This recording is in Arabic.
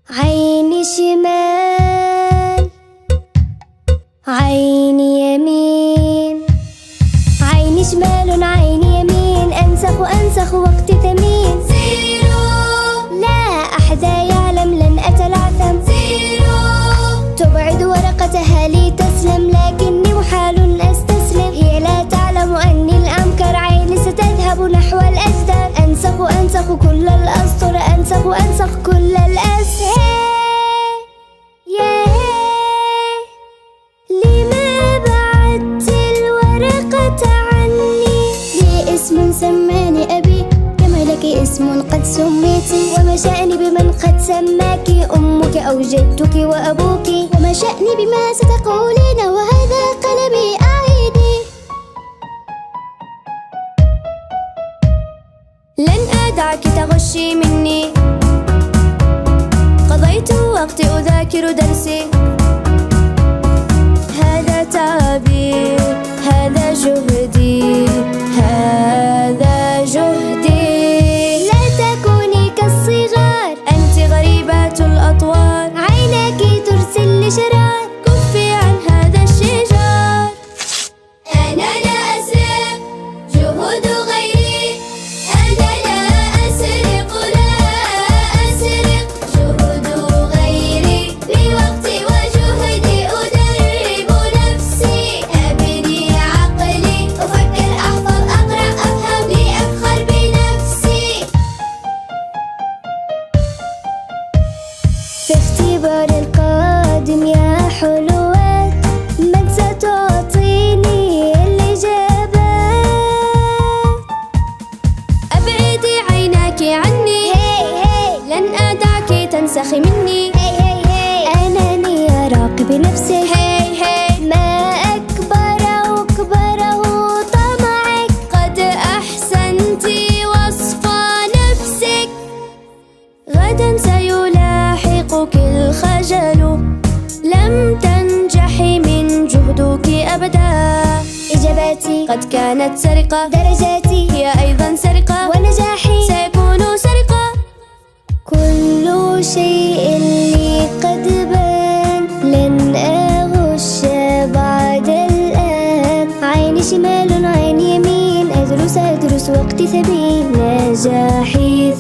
عيني شمال، عيني يمين، عيني شمال عيني يمين، أنسخ وقتي ثمين. زيرو، لا أحد يعلم لن أتلعثم. زيرو، تبعد ورقتها لتسلم، لكني محال أستسلم. هي لا تعلم أني الأمكر، عيني ستذهب نحو الأجدر. أنسخ كل الأسطر، أنسخ كل الأسهل. لما بعدت الورقة عني؟ لي اسم سماني أبي، كما لك اسم قد سميتي. وما شأني بمن قد سماك أمك أو جدك وأبوك؟ وما شأني بما ستقولين وهذا قلمي أعيدي. لن أدعك تغشي مني، قضيت وقتي أذاكر درسي. هذا تعبي، هذا جهدي، هذا جهدي. لا تكوني كالصغار، أنت غريبة الأطوار. عيناك ترسل لشرار، كفي عن هذا الشجار. أنا لا أسرق جهود غيري، أنا لا أسرق، لا أسرق جهود غيري. بوقتي وجهدي أدرب نفسي، أبني عقلي، أفكر، أحفظ، أقرأ، أفهم، لأفخر بنفسي. في اختبار القادم يا حلوات، من ستعطيني الإجابات؟ أبعدي عيناك عني، لن أدعك تنسخي مني. أناني راقبي نفسك، ما أكبره طمعك. قد أحسنت وصف نفسك، غدا سيلاحقك الخجل. لم تنجحي من جهدك أبدا. إجاباتي قد كانت سرقة، درجاتي هي أيضا سرقة، ونجاحي سيكون سرقة. كل شيء لي قد بان، لن أغش بعد الآن. عيني شمال عيني يمين، أدرس وقتي ثمين. نجاحي